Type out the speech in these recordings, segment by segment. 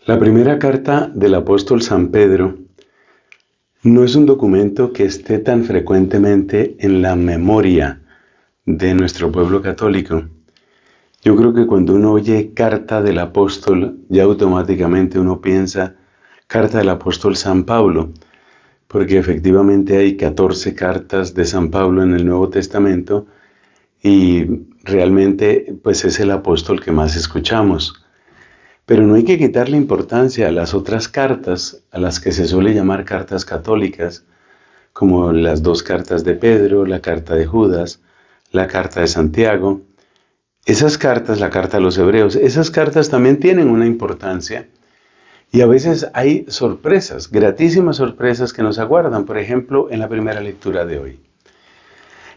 La primera carta del apóstol San Pedro no es un documento que esté tan frecuentemente en la memoria de nuestro pueblo católico. Yo creo que cuando uno oye carta del apóstol, ya automáticamente uno piensa carta del apóstol San Pablo, porque efectivamente hay 14 cartas de San Pablo en el Nuevo Testamento y realmente pues es el apóstol que más escuchamos. Pero no hay que quitarle importancia a las otras cartas, a las que se suele llamar cartas católicas, como las dos cartas de Pedro, la carta de Judas, la carta de Santiago. Esas cartas, la carta a los hebreos, esas cartas también tienen una importancia y a veces hay sorpresas, gratísimas sorpresas que nos aguardan, por ejemplo, en la primera lectura de hoy.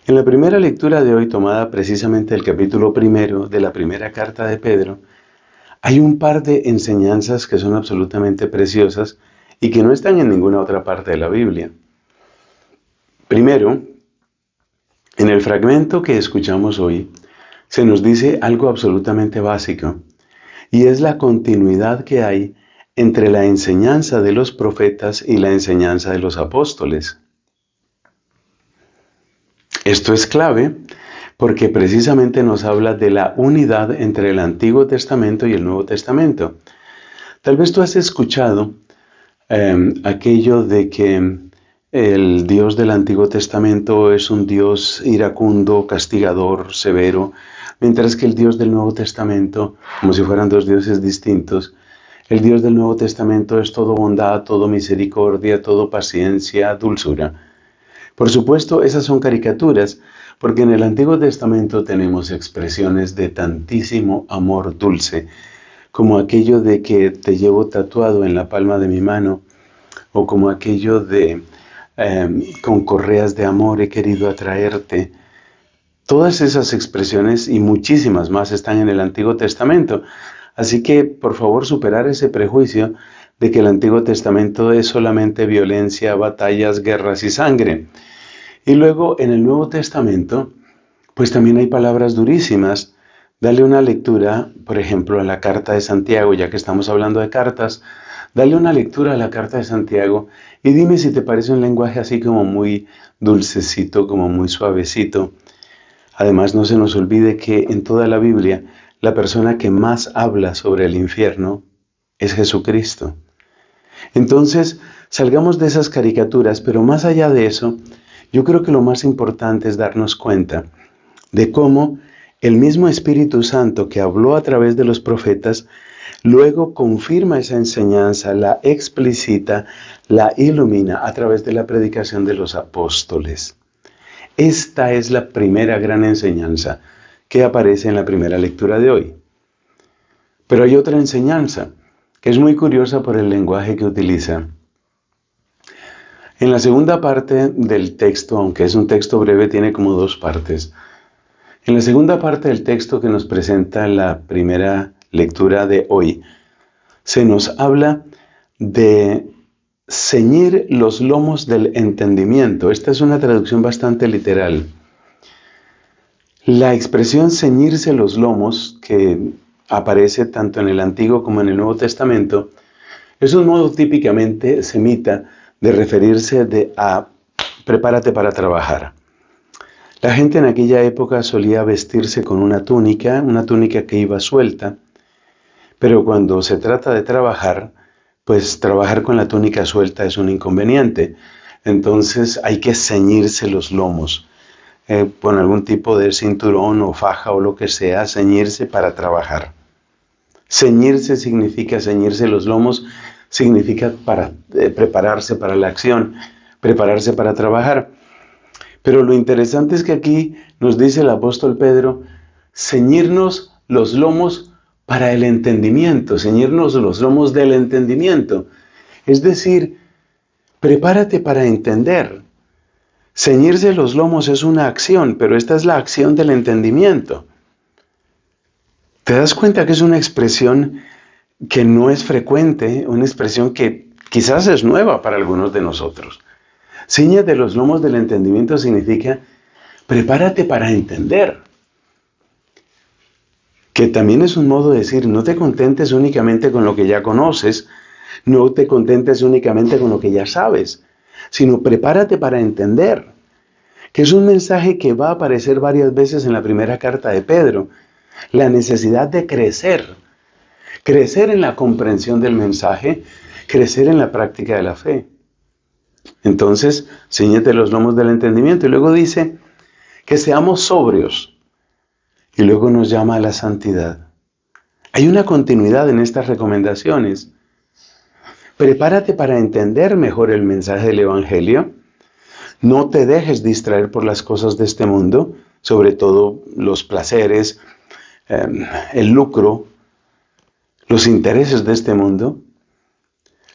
En la primera lectura de hoy, tomada precisamente del capítulo primero de la primera carta de Pedro, hay un par de enseñanzas que son absolutamente preciosas y que no están en ninguna otra parte de la Biblia. Primero, en el fragmento que escuchamos hoy, se nos dice algo absolutamente básico, y es la continuidad que hay entre la enseñanza de los profetas y la enseñanza de los apóstoles. Esto es clave porque precisamente nos habla de la unidad entre el Antiguo Testamento y el Nuevo Testamento. Tal vez tú has escuchado aquello de que el Dios del Antiguo Testamento es un Dios iracundo, castigador, severo, mientras que el Dios del Nuevo Testamento, como si fueran dos dioses distintos, el Dios del Nuevo Testamento es todo bondad, todo misericordia, todo paciencia, dulzura. Por supuesto, esas son caricaturas, porque en el Antiguo Testamento tenemos expresiones de tantísimo amor dulce, como aquello de que te llevo tatuado en la palma de mi mano, o como aquello de con correas de amor he querido atraerte. Todas esas expresiones y muchísimas más están en el Antiguo Testamento. Así que, por favor, superar ese prejuicio de que el Antiguo Testamento es solamente violencia, batallas, guerras y sangre. Y luego, en el Nuevo Testamento, pues también hay palabras durísimas. Dale una lectura, por ejemplo, a la carta de Santiago, ya que estamos hablando de cartas. Dale una lectura a la carta de Santiago y dime si te parece un lenguaje así como muy dulcecito, como muy suavecito. Además, no se nos olvide que en toda la Biblia, la persona que más habla sobre el infierno es Jesucristo. Entonces, salgamos de esas caricaturas, pero más allá de eso, yo creo que lo más importante es darnos cuenta de cómo el mismo Espíritu Santo que habló a través de los profetas, luego confirma esa enseñanza, la explicita, la ilumina a través de la predicación de los apóstoles. Esta es la primera gran enseñanza que aparece en la primera lectura de hoy. Pero hay otra enseñanza que es muy curiosa por el lenguaje que utiliza. En la segunda parte del texto, aunque es un texto breve, tiene como dos partes. En la segunda parte del texto que nos presenta la primera lectura de hoy, se nos habla de ceñir los lomos del entendimiento. Esta es una traducción bastante literal. La expresión ceñirse los lomos, que aparece tanto en el Antiguo como en el Nuevo Testamento, es un modo típicamente semita de referirse a prepárate para trabajar. La gente en aquella época solía vestirse con una túnica que iba suelta, pero cuando se trata de trabajar, pues trabajar con la túnica suelta es un inconveniente. Entonces hay que ceñirse los lomos, con algún tipo de cinturón o faja o lo que sea, ceñirse para trabajar. Ceñirse significa ceñirse los lomos, significa prepararse para la acción, prepararse para trabajar. Pero lo interesante es que aquí nos dice el apóstol Pedro, ceñirnos los lomos para el entendimiento, ceñirnos los lomos del entendimiento. Es decir, prepárate para entender. Ceñirse los lomos es una acción, pero esta es la acción del entendimiento. ¿Te das cuenta que es una expresión que no es frecuente, una expresión que quizás es nueva para algunos de nosotros? Cíñate los lomos del entendimiento significa prepárate para entender. que también es un modo de decir, no te contentes únicamente con lo que ya conoces, no te contentes únicamente con lo que ya sabes, sino prepárate para entender, que es un mensaje que va a aparecer varias veces en la primera carta de Pedro, la necesidad de crecer en la comprensión del mensaje, crecer en la práctica de la fe. Entonces, ciñete los lomos del entendimiento, y luego dice que seamos sobrios, y luego nos llama a la santidad. Hay una continuidad en estas recomendaciones. Prepárate para entender mejor el mensaje del Evangelio. No te dejes distraer por las cosas de este mundo, sobre todo los placeres, el lucro, los intereses de este mundo.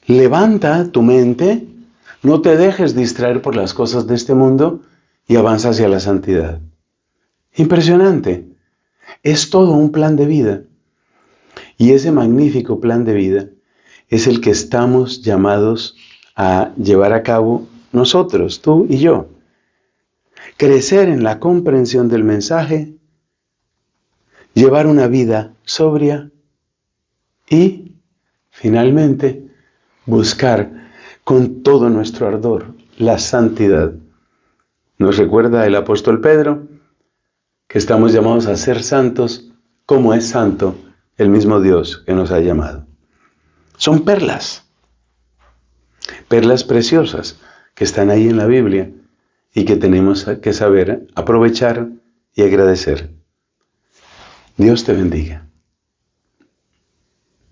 Levanta tu mente, no te dejes distraer por las cosas de este mundo y avanza hacia la santidad. Impresionante. Es todo un plan de vida. Y ese magnífico plan de vida es el que estamos llamados a llevar a cabo nosotros, tú y yo. Crecer en la comprensión del mensaje, llevar una vida sobria y, finalmente, buscar con todo nuestro ardor la santidad. Nos recuerda el apóstol Pedro que estamos llamados a ser santos como es santo el mismo Dios que nos ha llamado. Son perlas preciosas que están ahí en la Biblia y que tenemos que saber aprovechar y agradecer. Dios te bendiga.